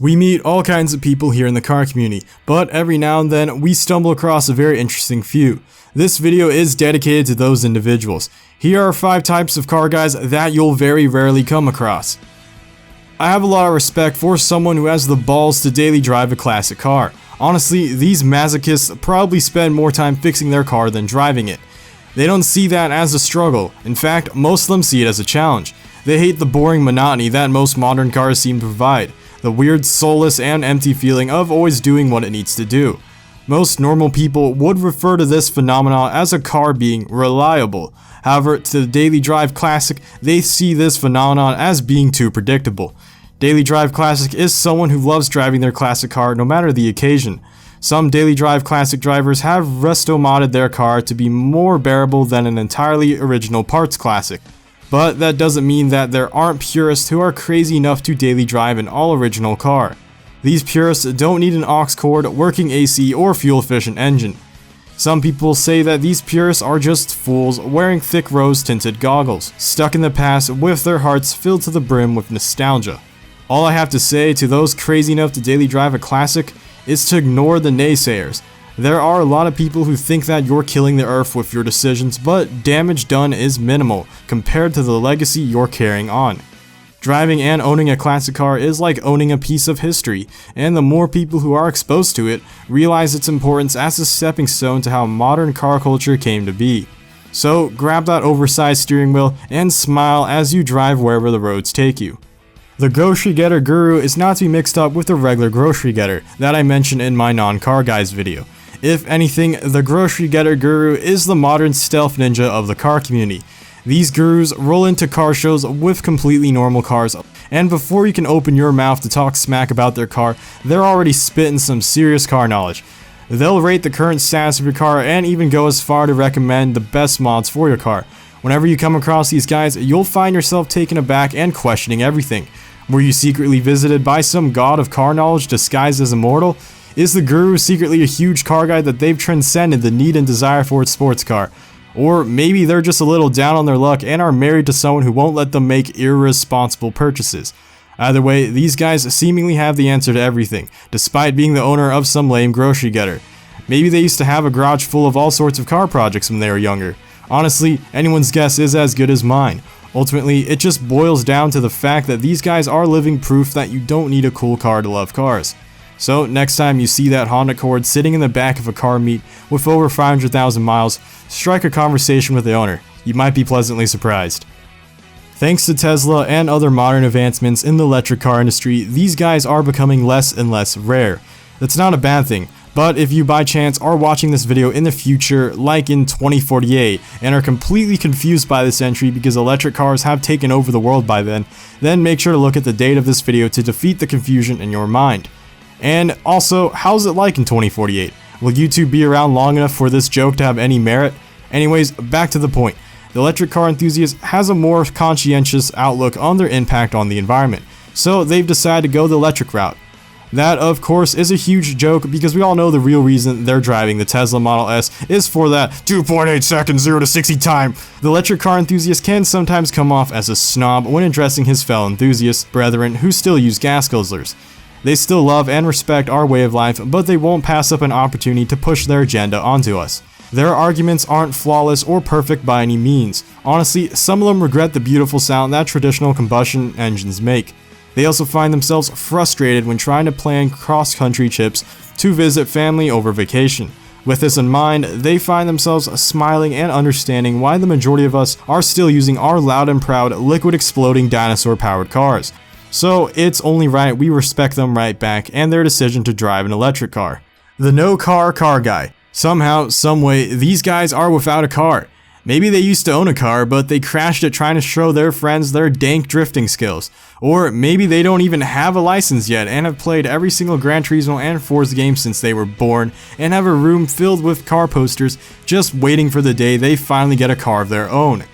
We meet all kinds of people here in the car community, but every now and then we stumble across a very interesting few. This video is dedicated to those individuals. Here are 5 types of car guys that you'll very rarely come across. I have a lot of respect for someone who has the balls to daily drive a classic car. Honestly, these masochists probably spend more time fixing their car than driving it. They don't see that as a struggle. In fact, most of them see it as a challenge. They hate the boring monotony that most modern cars seem to provide. The weird, soulless, and empty feeling of always doing what it needs to do. Most normal people would refer to this phenomenon as a car being reliable. However, to the Daily Drive Classic, they see this phenomenon as being too predictable. Daily Drive Classic is someone who loves driving their classic car no matter the occasion. Some Daily Drive Classic drivers have resto-modded their car to be more bearable than an entirely original parts classic. But that doesn't mean that there aren't purists who are crazy enough to daily drive an all-original car. These purists don't need an aux cord, working AC, or fuel-efficient engine. Some people say that these purists are just fools wearing thick rose-tinted goggles, stuck in the past with their hearts filled to the brim with nostalgia. All I have to say to those crazy enough to daily drive a classic is to ignore the naysayers. There are a lot of people who think that you're killing the earth with your decisions, but damage done is minimal compared to the legacy you're carrying on. Driving and owning a classic car is like owning a piece of history, and the more people who are exposed to it realize its importance as a stepping stone to how modern car culture came to be. So grab that oversized steering wheel and smile as you drive wherever the roads take you. The grocery getter guru is not to be mixed up with the regular grocery getter that I mentioned in my non-car guys video. If anything, the grocery getter guru is the modern stealth ninja of the car community. These gurus roll into car shows with completely normal cars, and before you can open your mouth to talk smack about their car, they're already spitting some serious car knowledge. They'll rate the current status of your car and even go as far to recommend the best mods for your car. Whenever you come across these guys, you'll find yourself taken aback and questioning everything. Were you secretly visited by some god of car knowledge disguised as a mortal? Is the guru secretly a huge car guy that they've transcended the need and desire for its sports car? Or maybe they're just a little down on their luck and are married to someone who won't let them make irresponsible purchases. Either way, these guys seemingly have the answer to everything, despite being the owner of some lame grocery getter. Maybe they used to have a garage full of all sorts of car projects when they were younger. Honestly, anyone's guess is as good as mine. Ultimately, it just boils down to the fact that these guys are living proof that you don't need a cool car to love cars. So next time you see that Honda Accord sitting in the back of a car meet with over 500,000 miles, strike a conversation with the owner. You might be pleasantly surprised. Thanks to Tesla and other modern advancements in the electric car industry, these guys are becoming less and less rare. That's not a bad thing, but if you by chance are watching this video in the future, like in 2048, and are completely confused by this entry because electric cars have taken over the world by then make sure to look at the date of this video to defeat the confusion in your mind. And also, how's it like in 2048? Will YouTube be around long enough for this joke to have any merit? Anyways, back to the point. The electric car enthusiast has a more conscientious outlook on their impact on the environment, so they've decided to go the electric route. That, of course, is a huge joke because we all know the real reason they're driving the Tesla Model S is for that 2.8 second 0 to 60 time. The electric car enthusiast can sometimes come off as a snob when addressing his fellow enthusiasts, brethren who still use gas guzzlers. They still love and respect our way of life, but they won't pass up an opportunity to push their agenda onto us. Their arguments aren't flawless or perfect by any means. Honestly, some of them regret the beautiful sound that traditional combustion engines make. They also find themselves frustrated when trying to plan cross-country trips to visit family over vacation. With this in mind, they find themselves smiling and understanding why the majority of us are still using our loud and proud liquid-exploding dinosaur-powered cars. So it's only right we respect them right back and their decision to drive an electric car. The no-car car guy. Somehow, someway, these guys are without a car. Maybe they used to own a car, but they crashed it trying to show their friends their dank drifting skills. Or maybe they don't even have a license yet and have played every single Gran Turismo and Forza game since they were born and have a room filled with car posters just waiting for the day they finally get a car of their own.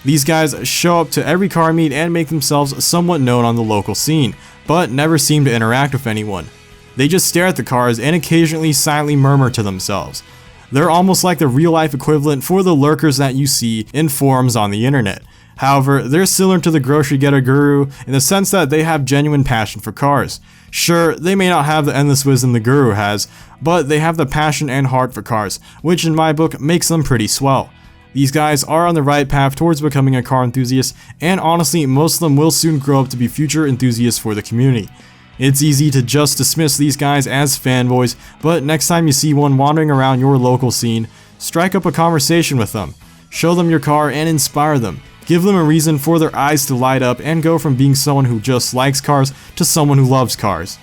These guys show up to every car meet and make themselves somewhat known on the local scene, but never seem to interact with anyone. They just stare at the cars and occasionally silently murmur to themselves. They're almost like the real-life equivalent for the lurkers that you see in forums on the internet. However, they're similar to the grocery getter guru in the sense that they have genuine passion for cars. Sure, they may not have the endless wisdom the guru has, but they have the passion and heart for cars, which in my book makes them pretty swell. These guys are on the right path towards becoming a car enthusiast, and honestly, most of them will soon grow up to be future enthusiasts for the community. It's easy to just dismiss these guys as fanboys, but next time you see one wandering around your local scene, strike up a conversation with them. Show them your car and inspire them. Give them a reason for their eyes to light up and go from being someone who just likes cars to someone who loves cars.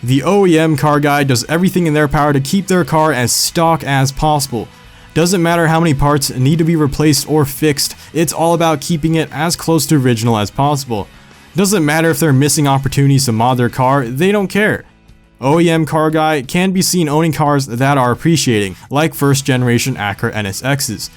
The OEM car guy does everything in their power to keep their car as stock as possible. Doesn't matter how many parts need to be replaced or fixed, it's all about keeping it as close to original as possible. Doesn't matter if they're missing opportunities to mod their car, they don't care. OEM car guy can be seen owning cars that are appreciating, like first generation Acura NSXs.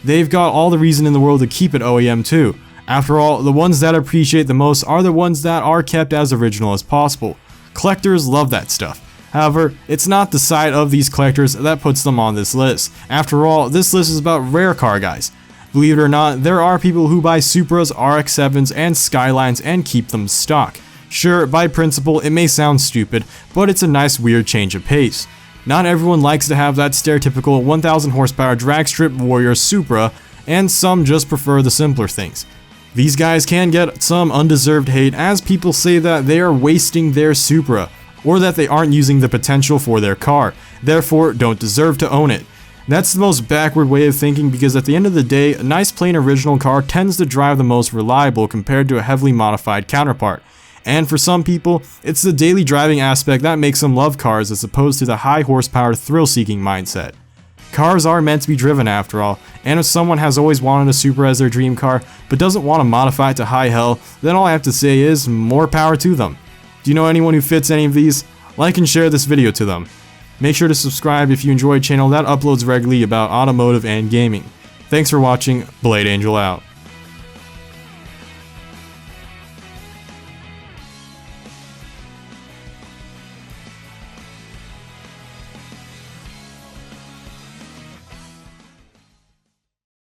They've got all the reason in the world to keep it OEM too. After all, the ones that appreciate the most are the ones that are kept as original as possible. Collectors love that stuff. However, it's not the side of these collectors that puts them on this list. After all, this list is about rare car guys. Believe it or not, there are people who buy Supras, RX-7s, and Skylines and keep them stock. Sure, by principle, it may sound stupid, but it's a nice weird change of pace. Not everyone likes to have that stereotypical 1000 horsepower drag strip warrior Supra, and some just prefer the simpler things. These guys can get some undeserved hate as people say that they are wasting their Supra, or that they aren't using the potential for their car, therefore don't deserve to own it. That's the most backward way of thinking because at the end of the day, a nice plain original car tends to drive the most reliable compared to a heavily modified counterpart. And for some people, it's the daily driving aspect that makes them love cars as opposed to the high horsepower thrill-seeking mindset. Cars are meant to be driven after all, and if someone has always wanted a Supra as their dream car but doesn't want to modify it to high hell, then all I have to say is more power to them. Do you know anyone who fits any of these? Like and share this video to them. Make sure to subscribe if you enjoy a channel that uploads regularly about automotive and gaming. Thanks for watching, Blade Angel out.